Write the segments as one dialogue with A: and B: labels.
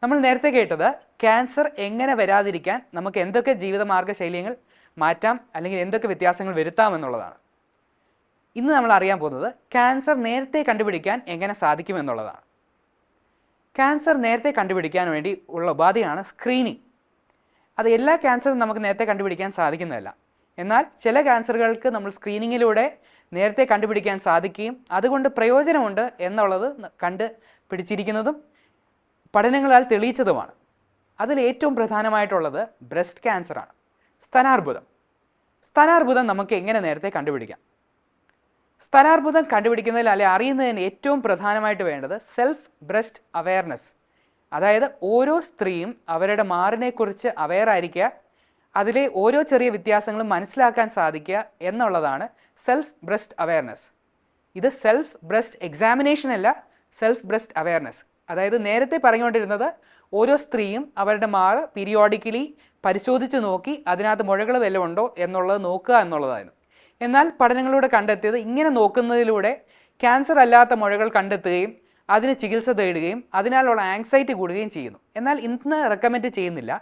A: നമ്മൾ നേരത്തെ കേട്ടത് ക്യാൻസർ എങ്ങനെ വരാതിരിക്കാൻ നമുക്ക് എന്തൊക്കെ ജീവിതമാർഗ്ഗ ശൈലികൾ മാറ്റാം അല്ലെങ്കിൽ എന്തൊക്കെ വ്യത്യാസങ്ങൾ വരുത്താം എന്നുള്ളതാണ്. ഇന്ന് നമ്മൾ അറിയാൻ പോകുന്നത് ക്യാൻസർ നേരത്തെ കണ്ടുപിടിക്കാൻ എങ്ങനെ സാധിക്കുമെന്നുള്ളതാണ്. ക്യാൻസർ നേരത്തെ കണ്ടുപിടിക്കാൻ വേണ്ടി ഉള്ള ഉപാധിയാണ് സ്ക്രീനിങ്. അത് എല്ലാ ക്യാൻസറും നമുക്ക് നേരത്തെ കണ്ടുപിടിക്കാൻ സാധിക്കുന്നതല്ല. എന്നാൽ ചില ക്യാൻസറുകൾക്ക് നമ്മൾ സ്ക്രീനിങ്ങിലൂടെ നേരത്തെ കണ്ടുപിടിക്കാൻ സാധിക്കുകയും അതുകൊണ്ട് പ്രയോജനമുണ്ട് എന്നുള്ളത് കണ്ടുപിടിച്ചിരിക്കുന്നതും പഠനങ്ങളാൽ തെളിയിച്ചതുമാണ്. അതിൽ ഏറ്റവും പ്രധാനമായിട്ടുള്ളത് ബ്രസ്റ്റ് ക്യാൻസറാണ്, സ്തനാർബുദം. സ്തനാർബുദം നമുക്ക് എങ്ങനെ നേരത്തെ കണ്ടുപിടിക്കാം? സ്തനാർബുദം കണ്ടുപിടിക്കുന്നതിൽ അല്ലെങ്കിൽ അറിയുന്നതിന് ഏറ്റവും പ്രധാനമായിട്ട് വേണ്ടത് സെൽഫ് ബ്രസ്റ്റ് അവെയർനെസ്. അതായത് ഓരോ സ്ത്രീയും അവരുടെ മാറിനെക്കുറിച്ച് അവെയർ ആയിരിക്കുക, അതിലെ ഓരോ ചെറിയ വ്യത്യാസങ്ങളും മനസ്സിലാക്കാൻ സാധിക്കുക എന്നുള്ളതാണ് സെൽഫ് ബ്രസ്റ്റ് അവെയർനെസ്. ഇത് സെൽഫ് ബ്രസ്റ്റ് എക്സാമിനേഷൻ അല്ല, സെൽഫ് ബ്രസ്റ്റ് അവെയർനെസ്. അതായത് നേരത്തെ പറഞ്ഞുകൊണ്ടിരുന്നത് ഓരോ സ്ത്രീയും അവരുടെ മാറ് പീരിയോഡിക്കലി പരിശോധിച്ച് നോക്കി അതിനകത്ത് മുഴകൾ വല്ലതും ഉണ്ടോ എന്നുള്ളത് നോക്കുക എന്നുള്ളതായിരുന്നു. എന്നാൽ പഠനങ്ങളിലൂടെ കണ്ടെത്തിയത് ഇങ്ങനെ നോക്കുന്നതിലൂടെ ക്യാൻസർ അല്ലാത്ത മുഴകൾ കണ്ടെത്തുകയും അതിന് ചികിത്സ തേടുകയും അതിനാലുള്ള ആങ്സൈറ്റി കൂടുകയും ചെയ്യുന്നു. എന്നാൽ ഇന്ന് റെക്കമെൻഡ് ചെയ്യുന്നില്ല.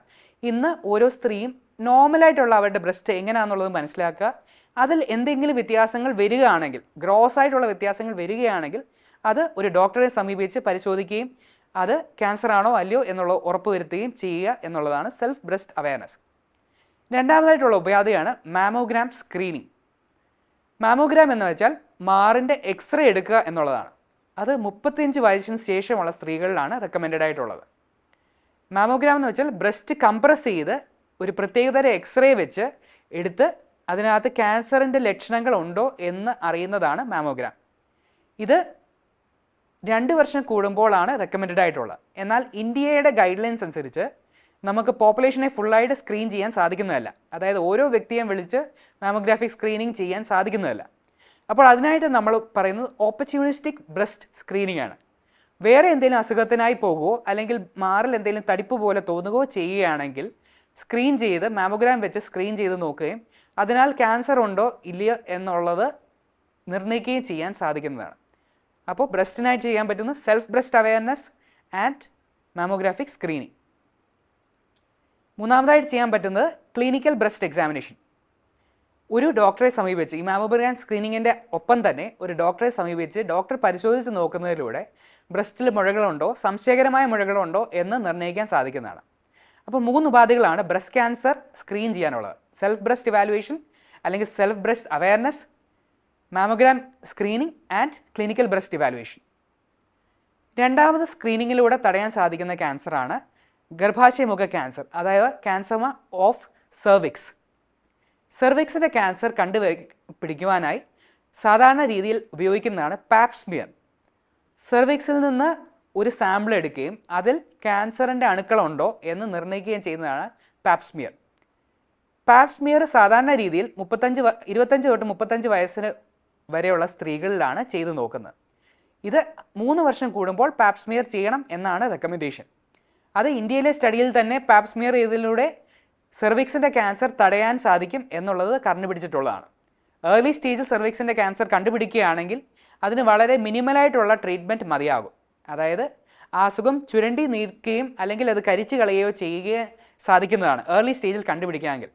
A: ഇന്ന് ഓരോ സ്ത്രീയും നോർമലായിട്ടുള്ള അവരുടെ ബ്രസ്റ്റ് എങ്ങനെയാണെന്നുള്ളത് മനസ്സിലാക്കുക. അതിൽ എന്തെങ്കിലും വ്യത്യാസങ്ങൾ വരികയാണെങ്കിൽ, ഗ്രോസ് ആയിട്ടുള്ള വ്യത്യാസങ്ങൾ വരികയാണെങ്കിൽ അത് ഒരു ഡോക്ടറെ സമീപിച്ച് പരിശോധിക്കുകയും അത് ക്യാൻസർ ആണോ അല്ലയോ എന്നുള്ള ഉറപ്പ് വരുത്തുകയും ചെയ്യുക എന്നുള്ളതാണ് സെൽഫ് ബ്രസ്റ്റ് അവെയർനെസ്. രണ്ടാമതായിട്ടുള്ള ഉപാധിയാണ് മാമോഗ്രാം സ്ക്രീനിങ്. മാമോഗ്രാം എന്ന് വെച്ചാൽ മാറിൻ്റെ എക്സ്റേ എടുക്കുക എന്നുള്ളതാണ്. അത് 35 വയസ്സിന് ശേഷമുള്ള സ്ത്രീകളിലാണ് റെക്കമെൻഡഡ് ആയിട്ടുള്ളത്. മാമോഗ്രാം എന്ന് വെച്ചാൽ ബ്രസ്റ്റ് കംപ്രസ് ചെയ്ത് ഒരു പ്രത്യേകതര എക്സ്റേ വെച്ച് എടുത്ത് അതിനകത്ത് ക്യാൻസറിൻ്റെ ലക്ഷണങ്ങൾ ഉണ്ടോ എന്ന് അറിയുന്നതാണ് മാമോഗ്രാം. ഇത് 2 വർഷം കൂടുമ്പോഴാണ് റെക്കമെൻഡഡ് ആയിട്ടുള്ളത്. എന്നാൽ ഇന്ത്യയുടെ ഗൈഡ് ലൈൻസ് അനുസരിച്ച് നമുക്ക് പോപ്പുലേഷനെ ഫുള്ളായിട്ട് സ്ക്രീൻ ചെയ്യാൻ സാധിക്കുന്നതല്ല. അതായത് ഓരോ വ്യക്തിയെയും വിളിച്ച് മാമോഗ്രാഫിക് സ്ക്രീനിങ് ചെയ്യാൻ സാധിക്കുന്നതല്ല. അപ്പോൾ അതിനായിട്ട് നമ്മൾ പറയുന്നത് ഓപ്പർച്യൂണിസ്റ്റിക് ബ്രസ്റ്റ് സ്ക്രീനിങ് ആണ്. വേറെ എന്തെങ്കിലും അസുഖത്തിനായി പോകുകയോ അല്ലെങ്കിൽ മാറിൽ എന്തെങ്കിലും തടിപ്പ് പോലെ തോന്നുകയോ ചെയ്യുകയാണെങ്കിൽ സ്ക്രീൻ ചെയ്ത് മാമോഗ്രാം വെച്ച് സ്ക്രീൻ ചെയ്ത് നോക്കുകയും അതിനാൽ ക്യാൻസർ ഉണ്ടോ ഇല്ലയോ എന്നുള്ളത് നിർണ്ണയിക്കുകയും ചെയ്യാൻ സാധിക്കുന്നതാണ്. അപ്പോൾ ബ്രസ്റ്റിനായിട്ട് ചെയ്യാൻ പറ്റുന്ന self breast awareness and mammographic screening. മൂന്നാമതായിട്ട് ചെയ്യാൻ പറ്റുന്നത് ക്ലിനിക്കൽ ബ്രസ്റ്റ് എക്സാമിനേഷൻ. ഒരു ഡോക്ടറെ സമീപിച്ച് ഈ മാമോഗ്രാം സ്ക്രീനിങ്ങിൻ്റെ ഒപ്പം തന്നെ ഒരു ഡോക്ടറെ സമീപിച്ച് ഡോക്ടർ പരിശോധിച്ച് നോക്കുന്നതിലൂടെ ബ്രസ്റ്റിൽ മുഴകളുണ്ടോ സംശയകരമായ മുഴകളുണ്ടോ എന്ന് നിർണ്ണയിക്കാൻ സാധിക്കുന്നതാണ്. അപ്പോൾ 3 ഉപാധികളാണ് ബ്രസ്റ്റ് ക്യാൻസർ സ്ക്രീൻ ചെയ്യാനുള്ളത്: സെൽഫ് ബ്രസ്റ്റ് ഇവാലുവേഷൻ അല്ലെങ്കിൽ self breast awareness, mammogram screening and clinical breast evaluation. രണ്ടാമത് സ്ക്രീനിങ്ങിലൂടെ തടയാൻ സാധിക്കുന്ന ക്യാൻസറാണ് ഗർഭാശയമുഖ ക്യാൻസർ, അതായത് ക്യാൻസർ ഓഫ് സെർവിക്സ്. സെർവിക്സിൻ്റെ ക്യാൻസർ പിടിക്കുവാനായി സാധാരണ രീതിയിൽ ഉപയോഗിക്കുന്നതാണ് പാപ്പ് സ്മിയർ. സെർവിക്സിൽ നിന്ന് ഒരു സാമ്പിൾ എടുക്കുകയും അതിൽ ക്യാൻസറിൻ്റെ അണുക്കളുണ്ടോ എന്ന് നിർണ്ണയിക്കുകയും ചെയ്യുന്നതാണ് പാപ്പ് സ്മിയർ. പാപ്പ് സ്മിയർ സാധാരണ രീതിയിൽ 25 തൊട്ട് 35 വയസ്സിന് വരെയുള്ള സ്ത്രീകളിലാണ് ചെയ്തു നോക്കുന്നത്. ഇത് 3 വർഷം കൂടുമ്പോൾ പാപ്പ് സ്മിയർ ചെയ്യണം എന്നാണ് റെക്കമെൻഡേഷൻ. അത് ഇന്ത്യയിലെ സ്റ്റഡിയിൽ തന്നെ പാപ്പ് സ്മിയർ ചെയ്തതിലൂടെ സെർവിക്സിൻ്റെ ക്യാൻസർ തടയാൻ സാധിക്കും എന്നുള്ളത് കണ്ടുപിടിച്ചിട്ടുള്ളതാണ്. ഏർലി സ്റ്റേജിൽ സെർവിക്സിൻ്റെ ക്യാൻസർ കണ്ടുപിടിക്കുകയാണെങ്കിൽ അതിന് വളരെ മിനിമലായിട്ടുള്ള ട്രീറ്റ്മെൻറ്റ് മതിയാകും. അതായത് ആ അസുഖം ചുരണ്ടി നീക്കുകയും അല്ലെങ്കിൽ അത് കരിച്ചു കളയുകയോ ചെയ്യുകയോ സാധിക്കുന്നതാണ് ഏർലി സ്റ്റേജിൽ കണ്ടുപിടിക്കാമെങ്കിൽ.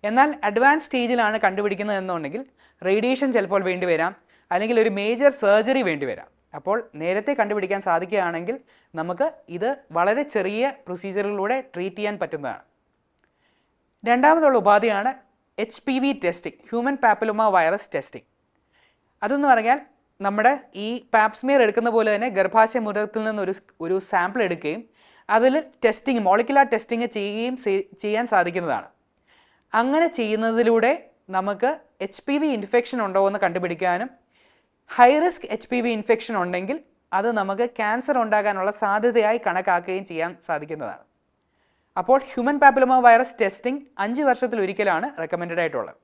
A: എന്നാൽ അഡ്വാൻസ് സ്റ്റേജിലാണ് കണ്ടുപിടിക്കുന്നത് എന്നുണ്ടെങ്കിൽ റേഡിയേഷൻ ചിലപ്പോൾ വേണ്ടി വരാം, അല്ലെങ്കിൽ ഒരു മേജർ സർജറി വേണ്ടി വരാം. അപ്പോൾ നേരത്തെ കണ്ടുപിടിക്കാൻ സാധിക്കുകയാണെങ്കിൽ നമുക്ക് ഇത് വളരെ ചെറിയ പ്രൊസീജിയറിലൂടെ ട്രീറ്റ് ചെയ്യാൻ പറ്റുന്നതാണ്. രണ്ടാമതുള്ള ഉപാധിയാണ് HPV testing, human papilloma virus testing. അതെന്ന് പറഞ്ഞാൽ നമ്മുടെ ഈ പാപ്പ് സ്മിയർ എടുക്കുന്ന പോലെ തന്നെ ഗർഭാശയ മുഖത്തിൽ നിന്ന് ഒരു സാമ്പിൾ എടുക്കുകയും അതിൽ ടെസ്റ്റിംഗ്, മോളിക്കുലാർ ടെസ്റ്റിംഗ് ചെയ്യാൻ സാധിക്കുന്നതാണ്. അങ്ങനെ ചെയ്യുന്നതിലൂടെ നമുക്ക് HPV ഇൻഫെക്ഷൻ ഉണ്ടോ എന്ന് കണ്ടുപിടിക്കാനും ഹൈ റിസ്ക് HPV ഇൻഫെക്ഷൻ ഉണ്ടെങ്കിൽ അത് നമുക്ക് ക്യാൻസർ ഉണ്ടാകാനുള്ള സാധ്യതയായി കണക്കാക്കുകയും ചെയ്യാൻ സാധിക്കുന്നതാണ്. അപ്പോൾ ഹ്യൂമൻ പാപ്പിലോമ വൈറസ് ടെസ്റ്റിംഗ് 5 വർഷത്തിലൊരിക്കലാണ് റെക്കമെൻഡഡ് ആയിട്ടുള്ളത്.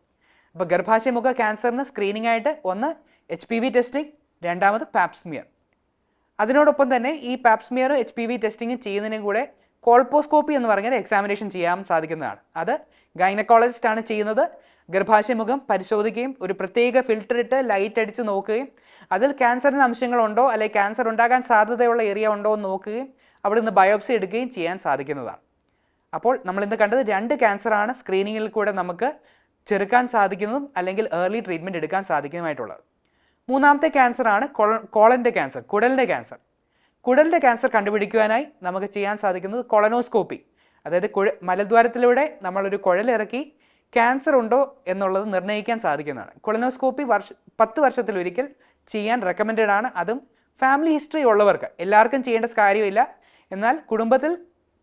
A: അപ്പോൾ ഗർഭാശയമുഖ ക്യാൻസറിന് സ്ക്രീനിങ് ആയിട്ട് ഒന്ന് HPV ടെസ്റ്റിംഗ്, രണ്ടാമത് പാപ്പ് സ്മിയർ. അതിനോടൊപ്പം തന്നെ ഈ പാപ്പ് സ്മിയർ HPV ടെസ്റ്റിംഗ് ചെയ്യുന്നതിനും കൂടെ കോൾപോസ്കോപ്പി എന്ന് പറഞ്ഞാൽ എക്സാമിനേഷൻ ചെയ്യാൻ സാധിക്കുന്നതാണ്. അത് ഗൈനക്കോളജിസ്റ്റ് ആണ് ചെയ്യുന്നത്. ഗർഭാശയമുഖം പരിശോധിക്കുകയും ഒരു പ്രത്യേക ഫിൽറ്റർ ഇട്ട് ലൈറ്റ് അടിച്ച് നോക്കുകയും അതിൽ ക്യാൻസറിന് അംശങ്ങളുണ്ടോ അല്ലെങ്കിൽ ക്യാൻസർ ഉണ്ടാകാൻ സാധ്യതയുള്ള ഏരിയ ഉണ്ടോ എന്ന് നോക്കുകയും അവിടെ നിന്ന് ബയോപ്സി എടുക്കുകയും ചെയ്യാൻ സാധിക്കുന്നതാണ്. അപ്പോൾ നമ്മളിന്ന് കണ്ടത് 2 ക്യാൻസറാണ് സ്ക്രീനിങ്ങിൽ കൂടെ നമുക്ക് ചെറുക്കാൻ സാധിക്കുന്നതും അല്ലെങ്കിൽ ഏർലി ട്രീറ്റ്മെൻറ്റ് എടുക്കാൻ സാധിക്കുന്നതുമായിട്ടുള്ളത്. മൂന്നാമത്തെ ക്യാൻസറാണ് കോളൻ്റെ ക്യാൻസർ, കുടലിൻ്റെ ക്യാൻസർ. കുടലിൻ്റെ ക്യാൻസർ കണ്ടുപിടിക്കുവാനായി നമുക്ക് ചെയ്യാൻ സാധിക്കുന്നത് കൊളനോസ്കോപ്പി, അതായത് മലദ്വാരത്തിലൂടെ നമ്മളൊരു കുഴലിറക്കി ക്യാൻസർ ഉണ്ടോ എന്നുള്ളത് നിർണ്ണയിക്കാൻ സാധിക്കുന്നതാണ്. കൊളനോസ്കോപ്പി 10 വർഷത്തിലൊരിക്കൽ ചെയ്യാൻ റെക്കമെൻഡഡ് ആണ്. അതും ഫാമിലി ഹിസ്റ്ററി ഉള്ളവർക്ക്. എല്ലാവർക്കും ചെയ്യേണ്ട കാര്യമില്ല, എന്നാൽ കുടുംബത്തിൽ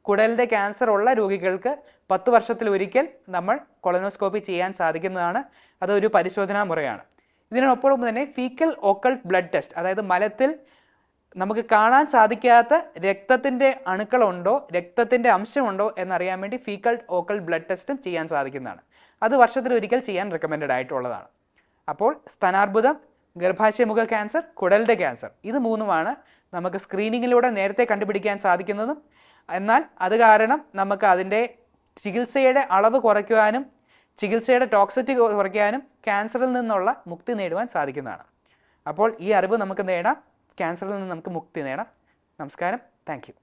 A: കുടലിൻ്റെ ക്യാൻസർ ഉള്ള രോഗികൾക്ക് 10 വർഷത്തിലൊരിക്കൽ നമ്മൾ കൊളനോസ്കോപ്പി ചെയ്യാൻ സാധിക്കുന്നതാണ്. അതൊരു പരിശോധനാ മുറയാണ്. ഇതിനൊപ്പം തന്നെ ഫീക്കൽ ഓക്കൾട്ട് ബ്ലഡ് ടെസ്റ്റ്, അതായത് മലത്തിൽ നമുക്ക് കാണാൻ സാധിക്കാത്ത രക്തത്തിൻ്റെ അണുക്കളുണ്ടോ, രക്തത്തിൻ്റെ അംശമുണ്ടോ എന്നറിയാൻ വേണ്ടി ഫീക്കൽ ഓക്കൾട്ട് ബ്ലഡ് ടെസ്റ്റും ചെയ്യാൻ സാധിക്കുന്നതാണ്. അത് വർഷത്തിലൊരിക്കൽ ചെയ്യാൻ റെക്കമെൻഡഡ് ആയിട്ടുള്ളതാണ്. അപ്പോൾ സ്തനാർബുദം, ഗർഭാശയമുഖ ക്യാൻസർ, കുടലിൻ്റെ ക്യാൻസർ, ഇത് മൂന്നുമാണ് നമുക്ക് സ്ക്രീനിങ്ങിലൂടെ നേരത്തെ കണ്ടുപിടിക്കാൻ സാധിക്കുന്നതും. എന്നാൽ അത് കാരണം നമുക്ക് അതിൻ്റെ ചികിത്സയുടെ അളവ് കുറയ്ക്കുവാനും ചികിത്സയുടെ ടോക്സിറ്റി കുറയ്ക്കാനും ക്യാൻസറിൽ നിന്നുള്ള മുക്തി നേടുവാൻ സാധിക്കുന്നതാണ്. അപ്പോൾ ഈ അറിവ് നമുക്ക് നേടാം, ക്യാൻസറിൽ നിന്ന് നമുക്ക് മുക്തി നേടാം. നമസ്കാരം. Thank you.